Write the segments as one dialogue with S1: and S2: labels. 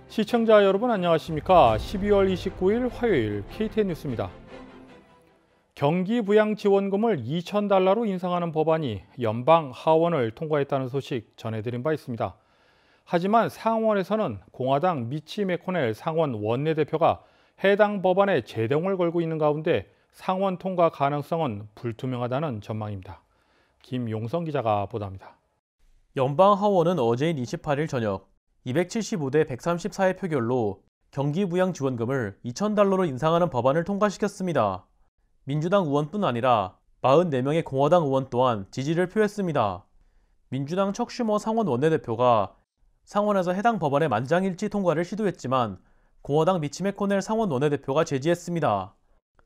S1: 시청자 여러분 안녕하십니까? 12월 29일 화요일 KTN 뉴스입니다. 경기부양지원금을 2,000달러로 인상하는 법안이 연방 하원을 통과했다는 소식 전해드린 바 있습니다. 하지만 상원에서는 공화당 미치 매코넬 상원 원내대표가 해당 법안에 제동을 걸고 있는 가운데 상원 통과 가능성은 불투명하다는 전망입니다. 김용성 기자가 보도합니다.
S2: 연방 하원은 어제인 28일 저녁 275대 134의 표결로 경기부양지원금을 2,000달러로 인상하는 법안을 통과시켰습니다. 민주당 의원뿐 아니라 44명의 공화당 의원 또한 지지를 표했습니다. 민주당 척 슈머 상원 원내대표가 상원에서 해당 법안의 만장일치 통과를 시도했지만 공화당 미치 매코넬 상원 원내대표가 제지했습니다.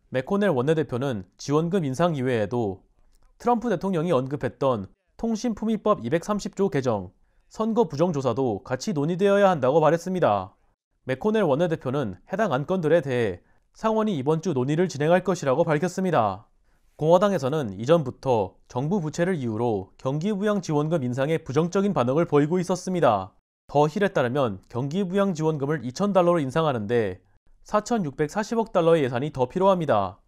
S2: 매코넬 원내대표는 지원금 인상 이외에도 트럼프 대통령이 언급했던 통신품위법 230조 개정, 선거 부정조사도 같이 논의되어야 한다고 말했습니다. 매코넬 원내대표는 해당 안건들에 대해 상원이 이번 주 논의를 진행할 것이라고 밝혔습니다. 공화당에서는 이전부터 정부 부채를 이유로 경기부양지원금 인상에 부정적인 반응을 보이고 있었습니다. 더 힐에 따르면 경기부양지원금을 2,000달러로 인상하는데 4,640억 달러의 예산이 더 필요합니다.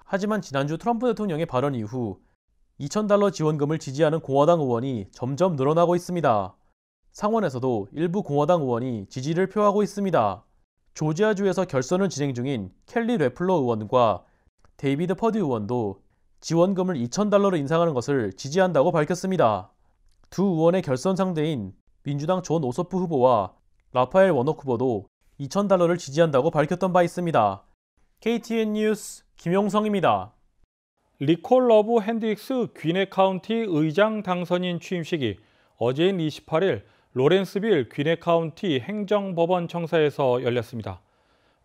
S2: 하지만 지난주 트럼프 대통령의 발언 이후 2,000달러 지원금을 지지하는 공화당 의원이 점점 늘어나고 있습니다. 상원에서도 일부 공화당 의원이 지지를 표하고 있습니다. 조지아주에서 결선을 진행 중인 켈리 레플러 의원과 데이비드 퍼디 의원도 지원금을 2,000달러로 인상하는 것을 지지한다고 밝혔습니다. 두 의원의 결선 상대인 민주당 존 오소프 후보와 라파엘 워녹 후보도 2,000달러를 지지한다고 밝혔던 바 있습니다. KTN 뉴스 김용성입니다.
S1: 리콜 러브 핸드릭스 귀네 카운티 의장 당선인 취임식이 어제인 28일 로렌스빌 귀네 카운티 행정법원 청사에서 열렸습니다.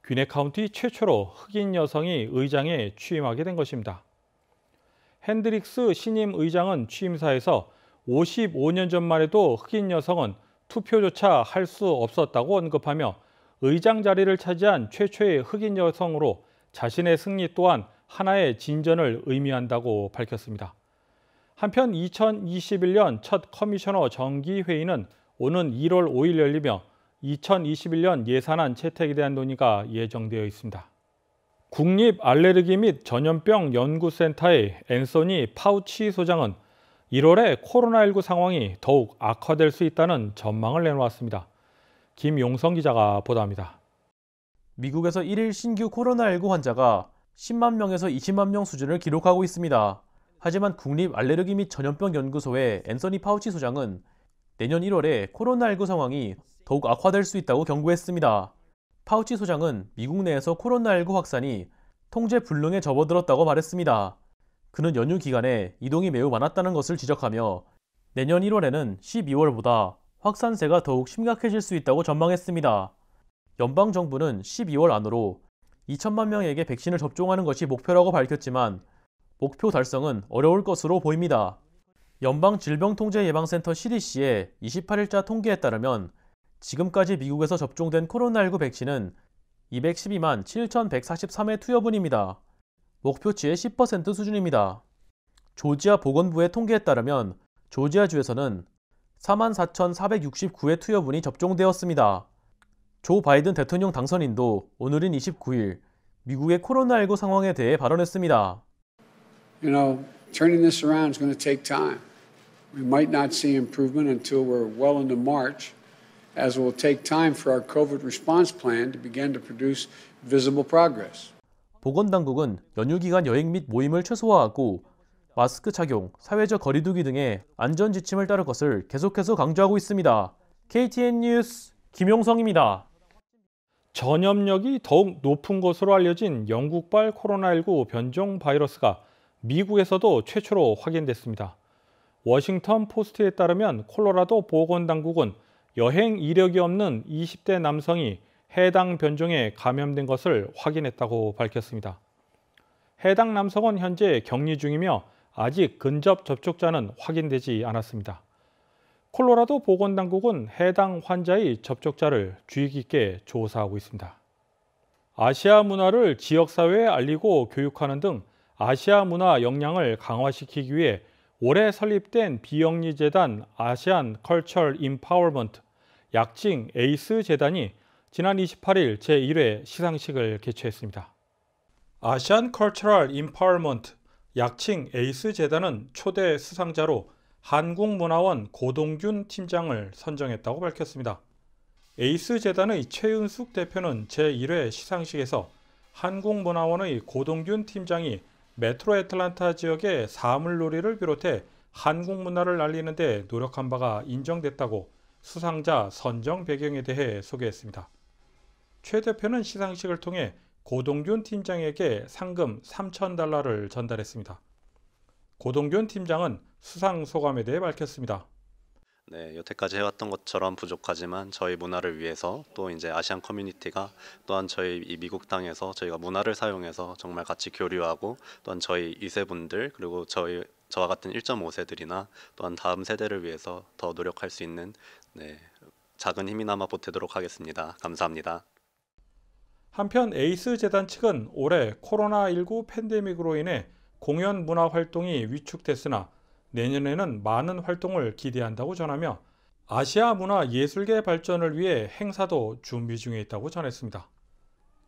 S1: 귀네 카운티 최초로 흑인 여성이 의장에 취임하게 된 것입니다. 핸드릭스 신임 의장은 취임사에서 55년 전만 해도 흑인 여성은 투표조차 할 수 없었다고 언급하며 의장 자리를 차지한 최초의 흑인 여성으로 자신의 승리 또한 하나의 진전을 의미한다고 밝혔습니다. 한편 2021년 첫 커미셔너 정기회의는 오는 1월 5일 열리며 2021년 예산안 채택에 대한 논의가 예정되어 있습니다. 국립 알레르기 및 전염병 연구센터의 앤서니 파우치 소장은 1월에 코로나19 상황이 더욱 악화될 수 있다는 전망을 내놓았습니다. 김용성 기자가 보도합니다.
S2: 미국에서 1일 신규 코로나19 환자가 10만 명에서 20만 명 수준을 기록하고 있습니다. 하지만 국립 알레르기 및 전염병 연구소의 앤서니 파우치 소장은 내년 1월에 코로나19 상황이 더욱 악화될 수 있다고 경고했습니다. 파우치 소장은 미국 내에서 코로나19 확산이 통제 불능에 접어들었다고 말했습니다. 그는 연휴 기간에 이동이 매우 많았다는 것을 지적하며 내년 1월에는 12월보다 확산세가 더욱 심각해질 수 있다고 전망했습니다. 연방정부는 12월 안으로 2천만 명에게 백신을 접종하는 것이 목표라고 밝혔지만 목표 달성은 어려울 것으로 보입니다. 연방질병통제예방센터 CDC의 28일자 통계에 따르면 지금까지 미국에서 접종된 코로나19 백신은 212만 7,143회 투여분입니다. 목표치의 10% 수준입니다. 조지아 보건부의 통계에 따르면 조지아주에서는 44,469회 투여분이 접종되었습니다. 조 바이든 대통령 당선인도 오늘인 29일 미국의 코로나19 상황에 대해 발언했습니다.
S3: Turning this around is going to take time. We might not see improvement until we're well into March, as it will take time for our COVID response plan to begin to produce visible progress.
S2: 보건당국은 연휴 기간 여행 및 모임을 최소화하고 마스크 착용, 사회적 거리 두기 등의 안전 지침을 따를 것을 계속해서 강조하고 있습니다. KTN 뉴스 김용성입니다.
S1: 전염력이 더욱 높은 것으로 알려진 영국발 코로나19 변종 바이러스가 미국에서도 최초로 확인됐습니다. 워싱턴 포스트에 따르면 콜로라도 보건당국은 여행 이력이 없는 20대 남성이 해당 변종에 감염된 것을 확인했다고 밝혔습니다. 해당 남성은 현재 격리 중이며 아직 근접 접촉자는 확인되지 않았습니다. 콜로라도 보건당국은 해당 환자의 접촉자를 주의 깊게 조사하고 있습니다. 아시아 문화를 지역사회에 알리고 교육하는 등 아시아 문화 역량을 강화시키기 위해 올해 설립된 비영리 재단 아시안 컬처럴 임파워먼트 약칭 에이스 재단이 지난 28일 제1회 시상식을 개최했습니다. 아시안 컬처럴 임파워먼트 약칭 에이스 재단은 초대 수상자로 한국문화원 고동균 팀장을 선정했다고 밝혔습니다. 에이스 재단의 최은숙 대표는 제1회 시상식에서 한국문화원의 고동균 팀장이 메트로 애틀란타 지역의 사물놀이를 비롯해 한국 문화를 알리는 데 노력한 바가 인정됐다고 수상자 선정 배경에 대해 소개했습니다. 최 대표는 시상식을 통해 고동균 팀장에게 상금 3,000달러를 전달했습니다. 고동균 팀장은 수상 소감에 대해 밝혔습니다.
S4: 네, 여태까지 해왔던 것처럼 부족하지만 저희 문화를 위해서 또 이제 아시안 커뮤니티가 또한 저희 이 미국 땅에서 저희가 문화를 사용해서 정말 같이 교류하고 또한 저희 2세분들 그리고 저와 같은 1.5세들이나 또한 다음 세대를 위해서 더 노력할 수 있는 작은 힘이나마 보태도록 하겠습니다. 감사합니다.
S1: 한편 에이스 재단 측은 올해 코로나19 팬데믹으로 인해 공연 문화 활동이 위축됐으나 내년에는 많은 활동을 기대한다고 전하며 아시아 문화 예술계 발전을 위해 행사도 준비 중에 있다고 전했습니다.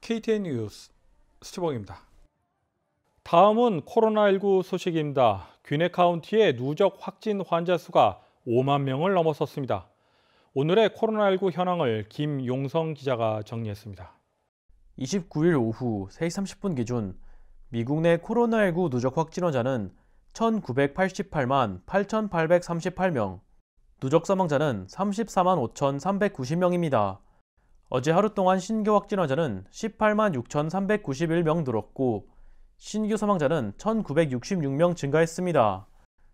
S1: KTN 뉴스 스티븐입니다. 다음은 코로나19 소식입니다. 귀네 카운티의 누적 확진 환자 수가 5만 명을 넘어섰습니다. 오늘의 코로나19 현황을 김용성 기자가 정리했습니다.
S2: 29일 오후 3시 30분 기준 미국 내 코로나19 누적 확진 환자는 1,988만 8,838명, 누적 사망자는 34만 5,390명입니다. 어제 하루 동안 신규 확진 환자는 18만 6,391명 늘었고 신규 사망자는 1,966명 증가했습니다.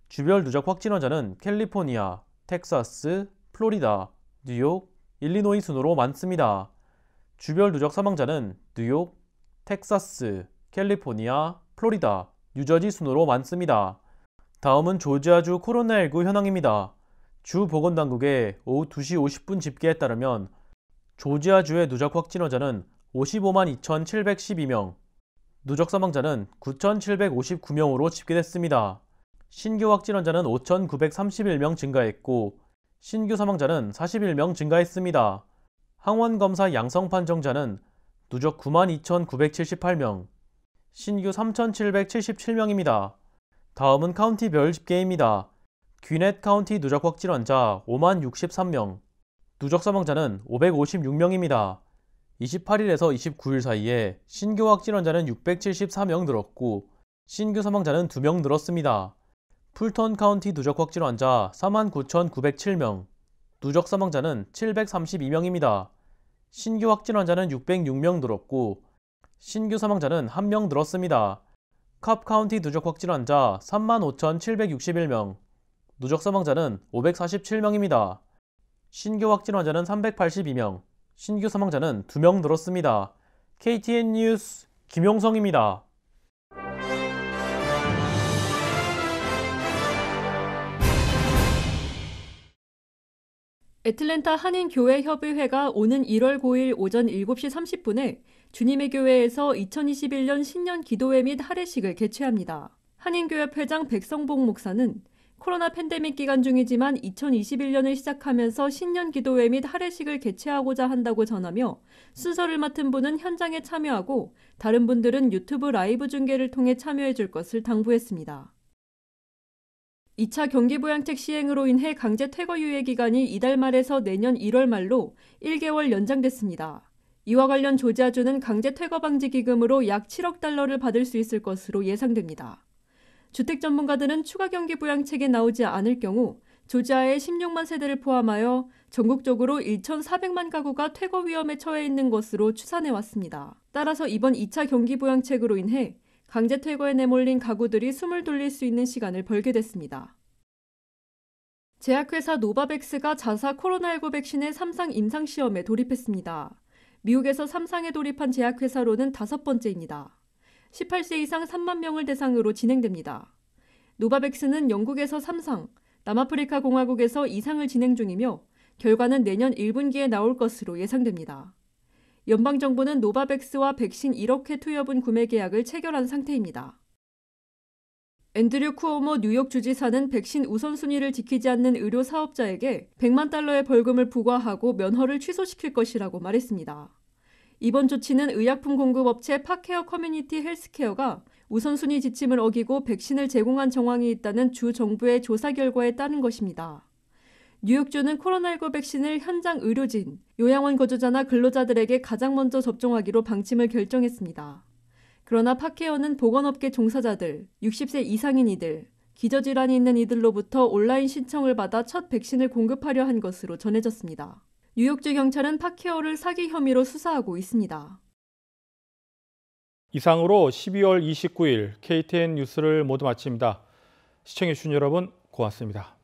S2: 주별 누적 확진 환자는 캘리포니아, 텍사스, 플로리다, 뉴욕, 일리노이 순으로 많습니다. 주별 누적 사망자는 뉴욕, 텍사스, 캘리포니아, 플로리다, 뉴저지 순으로 많습니다. 다음은 조지아주 코로나19 현황입니다. 주 보건당국의 오후 2시 50분 집계에 따르면 조지아주의 누적 확진 환자는 55만 2,712명, 누적 사망자는 9,759명으로 집계됐습니다. 신규 확진 환자는 5,931명 증가했고 신규 사망자는 41명 증가했습니다. 항원검사 양성 판정자는 누적 92,978명, 신규 3,777명입니다. 다음은 카운티별 집계입니다. 귀넷 카운티 누적 확진 환자 5만 63명, 누적 사망자는 556명입니다. 28일에서 29일 사이에 신규 확진 환자는 674명 늘었고 신규 사망자는 2명 늘었습니다. 풀턴 카운티 누적 확진 환자 49,907명, 누적 사망자는 732명입니다. 신규 확진 환자는 606명 늘었고 신규 사망자는 1명 늘었습니다. 캅 카운티 누적 확진 환자 35,761명, 누적 사망자는 547명입니다. 신규 확진 환자는 382명, 신규 사망자는 2명 늘었습니다. KTN 뉴스 김용성입니다.
S5: 애틀랜타 한인교회협의회가 오는 1월 9일 오전 7시 30분에 주님의 교회에서 2021년 신년 기도회 및 할애식을 개최합니다. 한인교회 회장 백성복 목사는 코로나 팬데믹 기간 중이지만 2021년을 시작하면서 신년 기도회 및 할애식을 개최하고자 한다고 전하며 순서를 맡은 분은 현장에 참여하고 다른 분들은 유튜브 라이브 중계를 통해 참여해 줄 것을 당부했습니다. 2차 경기부양책 시행으로 인해 강제 퇴거 유예 기간이 이달 말에서 내년 1월 말로 1개월 연장됐습니다. 이와 관련 조지아주는 강제 퇴거 방지 기금으로 약 7억 달러를 받을 수 있을 것으로 예상됩니다. 주택 전문가들은 추가 경기부양책이 나오지 않을 경우 조지아의 16만 세대를 포함하여 전국적으로 1,400만 가구가 퇴거 위험에 처해 있는 것으로 추산해왔습니다. 따라서 이번 2차 경기부양책으로 인해 강제 퇴거에 내몰린 가구들이 숨을 돌릴 수 있는 시간을 벌게 됐습니다. 제약회사 노바백스가 자사 코로나19 백신의 3상 임상시험에 돌입했습니다. 미국에서 3상에 돌입한 제약회사로는 5번째입니다. 18세 이상 3만 명을 대상으로 진행됩니다. 노바백스는 영국에서 3상, 남아프리카 공화국에서 2상을 진행 중이며 결과는 내년 1분기에 나올 것으로 예상됩니다. 연방정부는 노바백스와 백신 1억 회 투여분 구매 계약을 체결한 상태입니다. 앤드류 쿠오모 뉴욕 주지사는 백신 우선순위를 지키지 않는 의료 사업자에게 $100만 벌금을 부과하고 면허를 취소시킬 것이라고 말했습니다. 이번 조치는 의약품 공급업체 파케어 커뮤니티 헬스케어가 우선순위 지침을 어기고 백신을 제공한 정황이 있다는 주 정부의 조사 결과에 따른 것입니다. 뉴욕주는 코로나19 백신을 현장 의료진, 요양원 거주자나 근로자들에게 가장 먼저 접종하기로 방침을 결정했습니다. 그러나 파케어는 보건업계 종사자들, 60세 이상인 이들, 기저질환이 있는 이들로부터 온라인 신청을 받아 첫 백신을 공급하려 한 것으로 전해졌습니다. 뉴욕주 경찰은 파케어를 사기 혐의로 수사하고 있습니다.
S1: 이상으로 12월 29일 KTN 뉴스를 모두 마칩니다. 시청해주신 여러분 고맙습니다.